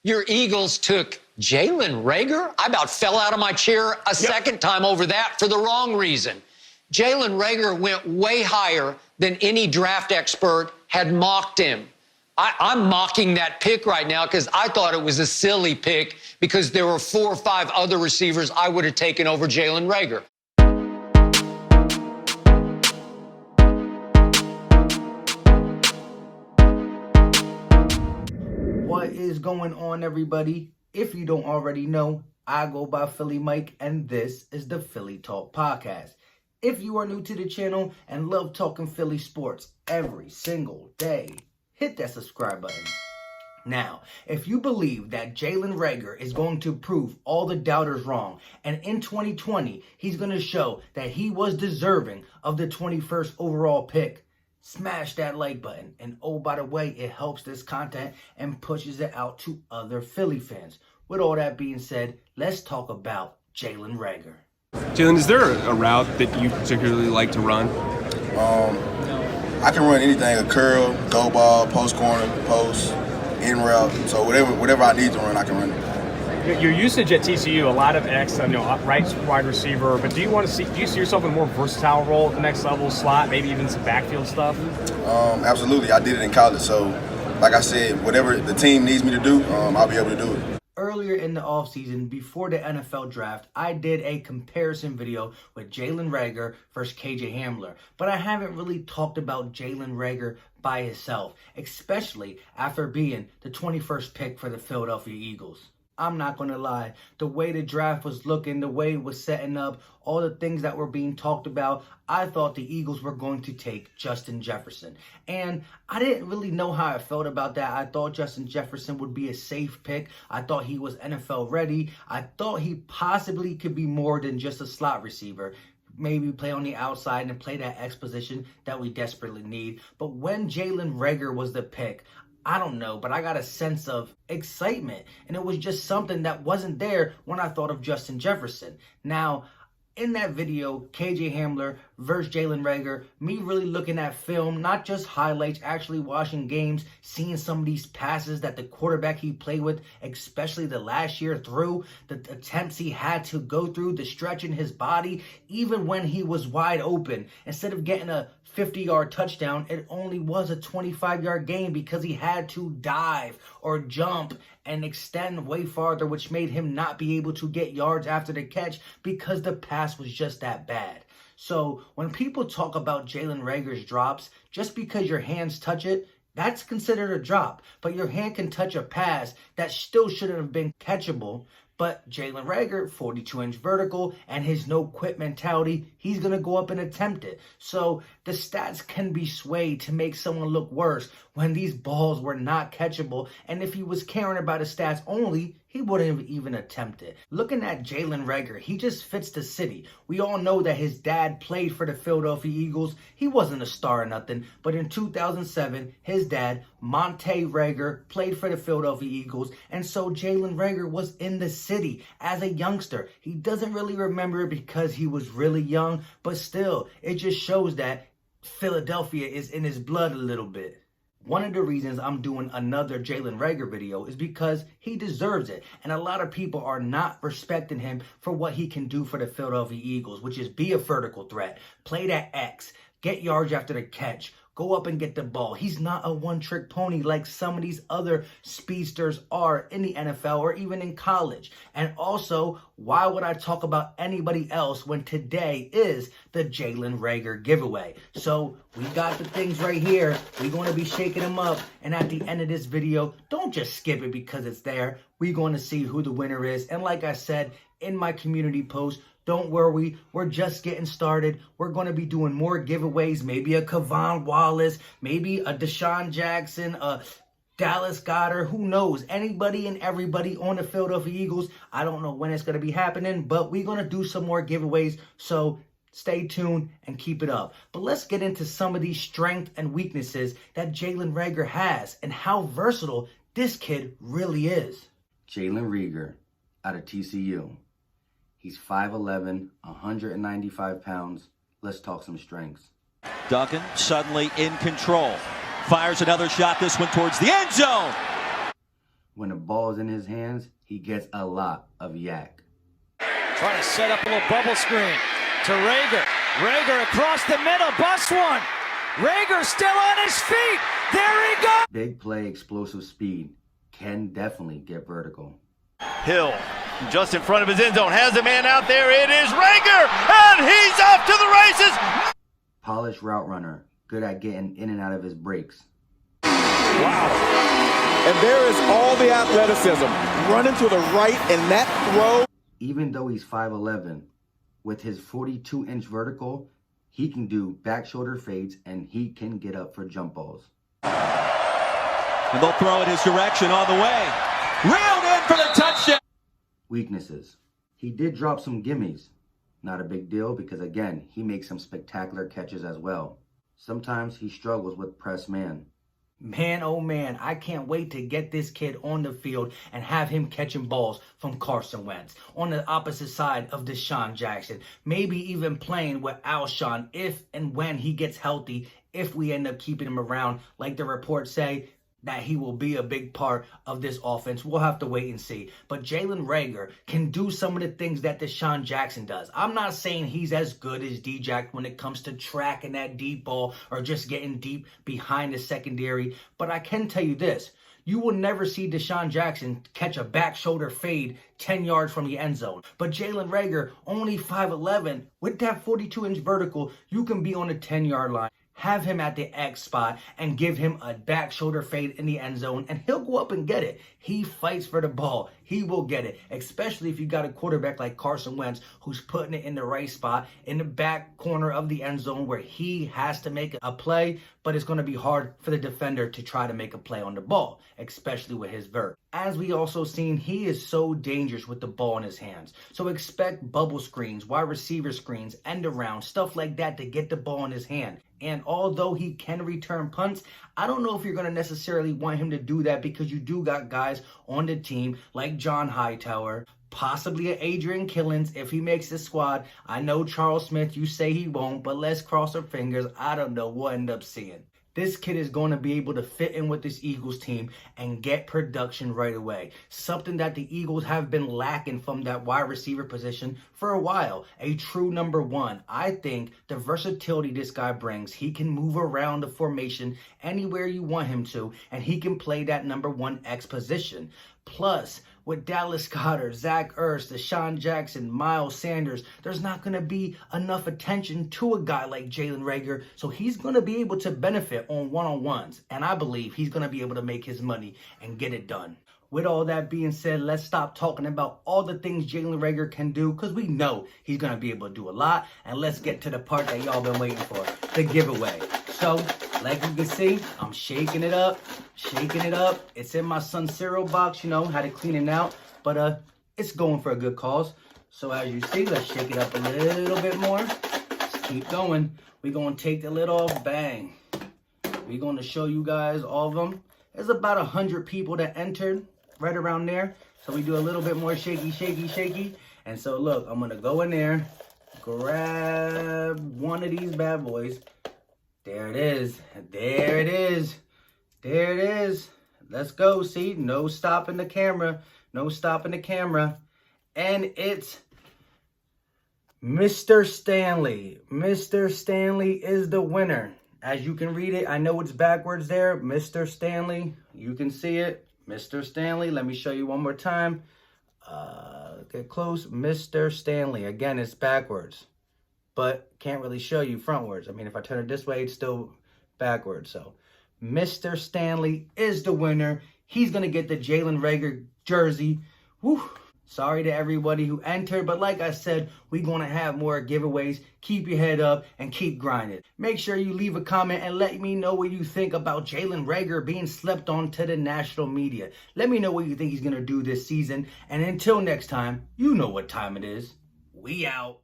Your Eagles took Jalen Reagor? I about fell out of my chair a second time over that for the wrong reason. Jalen Reagor went way higher than any draft expert had mocked him. I'm mocking that pick right now because I thought it was a silly pick because there were 4 or 5 other receivers I would have taken over Jalen Reagor. What is going on, everybody? If you don't already know, I go by Philly Mike, and this is the Philly Talk Podcast. If you are new to the channel and love talking Philly sports every single day, hit that subscribe button. Now, if you believe that Jalen Reagor is going to prove all the doubters wrong, and in 2020, he's going to show that he was deserving of the 21st overall pick, smash that like button. And oh, by the way, it helps this content and pushes it out to other Philly fans. With all that being said, let's talk about Jalen Reagor. Jalen, is there a route that you particularly like to run? I can run anything, a curl, go ball, post corner, post, in route. So whatever I need to run, I can run it. Your usage at TCU, a lot of X, right wide receiver, but do you see yourself in a more versatile role at the next level, slot, maybe even some backfield stuff? Absolutely. I did it in college. So, like I said, whatever the team needs me to do, I'll be able to do it. Earlier in the offseason, before the NFL draft, I did a comparison video with Jalen Reagor versus KJ Hamler. But I haven't really talked about Jalen Reagor by himself, especially after being the 21st pick for the Philadelphia Eagles. I'm not going to lie, the way the draft was looking, the way it was setting up, all the things that were being talked about, I thought the Eagles were going to take Justin Jefferson. And I didn't really know how I felt about that. I thought Justin Jefferson would be a safe pick. I thought he was NFL ready. I thought he possibly could be more than just a slot receiver. Maybe play on the outside and play that X position that we desperately need. But when Jalen Reagor was the pick, I don't know, but I got a sense of excitement. And it was just something that wasn't there when I thought of Justin Jefferson. Now, in that video, KJ Hamler versus Jalen Reagor, me really looking at film, not just highlights, actually watching games, seeing some of these passes that the quarterback he played with, especially the last year through, the attempts he had to go through, the stretch in his body, even when he was wide open. Instead of getting a 50-yard touchdown, it only was a 25-yard gain because he had to dive or jump and extend way farther, which made him not be able to get yards after the catch because the pass was just that bad. So when people talk about Jalen Reagor's drops, just because your hands touch it, that's considered a drop. But your hand can touch a pass that still shouldn't have been catchable. But Jalen Reagor, 42-inch vertical, and his no-quit mentality, he's going to go up and attempt it. So the stats can be swayed to make someone look worse when these balls were not catchable. And if he was caring about his stats only, he wouldn't have even attempted. Looking at Jalen Reagor, he just fits the city. We all know that his dad played for the Philadelphia Eagles. He wasn't a star or nothing, but in 2007, his dad, Monte Reagor, played for the Philadelphia Eagles, and so Jalen Reagor was in the city as a youngster. He doesn't really remember it because he was really young, but still, it just shows that Philadelphia is in his blood a little bit. One of the reasons I'm doing another Jalen Reagor video is because he deserves it. And a lot of people are not respecting him for what he can do for the Philadelphia Eagles, which is be a vertical threat, play that X, get yards after the catch, go up and get the ball. He's not a one-trick pony like some of these other speedsters are in the NFL or even in college. And also, why would I talk about anybody else when today is the Jalen Reagor giveaway? So we got the things right here. We're going to be shaking them up. And at the end of this video, don't just skip it because it's there. We're going to see who the winner is. And like I said in my community post, don't worry, we're just getting started. We're going to be doing more giveaways, maybe a Kevon Wallace, maybe a Deshaun Jackson, a Dallas Goedert, who knows? Anybody and everybody on the Philadelphia Eagles. I don't know when it's going to be happening, but we're going to do some more giveaways, so stay tuned and keep it up. But let's get into some of these strengths and weaknesses that Jalen Reagor has and how versatile this kid really is. Jalen Reagor out of TCU. He's 5'11", 195 pounds. Let's talk some strengths. Duncan suddenly in control. Fires another shot, this one towards the end zone. When the ball's in his hands, he gets a lot of yak. Trying to set up a little bubble screen to Reagor. Reagor across the middle, busts one. Reagor still on his feet. There he goes. Big play, explosive speed. Can definitely get vertical. Hill, just in front of his end zone, has a man out there. It is Reagor, and he's off to the races. Polished route runner, good at getting in and out of his breaks. Wow. And there is all the athleticism. Running to the right in that throw. Even though he's 5'11", with his 42-inch vertical, he can do back shoulder fades and he can get up for jump balls. And they'll throw it his direction on the way. Reeled in for the touchdown. Weaknesses. He did drop some gimmies. Not a big deal because, again, he makes some spectacular catches as well. Sometimes he struggles with press man. Man, oh man, I can't wait to get this kid on the field and have him catching balls from Carson Wentz. On the opposite side of Deshaun Jackson. Maybe even playing with Alshon if and when he gets healthy, if we end up keeping him around, like the reports say, that he will be a big part of this offense. We'll have to wait and see. But Jalen Reagor can do some of the things that Deshaun Jackson does. I'm not saying he's as good as D-Jack when it comes to tracking that deep ball or just getting deep behind the secondary. But I can tell you this. You will never see Deshaun Jackson catch a back shoulder fade 10 yards from the end zone. But Jalen Reagor, only 5'11", with that 42-inch vertical, you can be on the 10-yard line. Have him at the X spot and give him a back shoulder fade in the end zone and he'll go up and get it. He fights for the ball. He will get it, especially if you got a quarterback like Carson Wentz who's putting it in the right spot in the back corner of the end zone where he has to make a play, but it's going to be hard for the defender to try to make a play on the ball, especially with his vert. As we also seen, he is so dangerous with the ball in his hands. So expect bubble screens, wide receiver screens, end around, stuff like that to get the ball in his hand. And although he can return punts, I don't know if you're going to necessarily want him to do that because you do got guys on the team like John Hightower, possibly an Adrian Killins if he makes the squad. I know Charles Smith, you say he won't, but let's cross our fingers. I don't know. We'll end up seeing. This kid is going to be able to fit in with this Eagles team and get production right away. Something that the Eagles have been lacking from that wide receiver position for a while. A true number one. I think the versatility this guy brings, he can move around the formation anywhere you want him to, and he can play that number one X position. Plus, with Dallas Goedert, Zach Ertz, Deshaun Jackson, Miles Sanders, there's not going to be enough attention to a guy like Jalen Reagor, so he's going to be able to benefit on one-on-ones, and I believe he's going to be able to make his money and get it done. With all that being said, let's stop talking about all the things Jalen Reagor can do because we know he's going to be able to do a lot, and let's get to the part that y'all been waiting for, the giveaway. So, like you can see, I'm shaking it up. It's in my son's cereal box, you know, had to clean it out, but it's going for a good cause. So as you see, let's shake it up a little bit more. Let's keep going. We're going to take the lid off, bang. We're going to show you guys all of them. There's about 100 people that entered right around there. So we do a little bit more shaky. And so look, I'm going to go in there, grab one of these bad boys. There it is. Let's go. See, no stopping the camera. And it's Mr. Stanley. Mr. Stanley is the winner. As you can read it, I know it's backwards there. Mr. Stanley, you can see it. Mr. Stanley, let me show you one more time. Get close. Mr. Stanley. Again, it's backwards, but can't really show you frontwards. I mean, if I turn it this way, it's still backwards. So Mr. Stanley is the winner. He's going to get the Jalen Reagor jersey. Woo. Sorry to everybody who entered, but like I said, we're going to have more giveaways. Keep your head up and keep grinding. Make sure you leave a comment and let me know what you think about Jalen Reagor being slept on to the national media. Let me know what you think he's going to do this season. And until next time, you know what time it is. We out.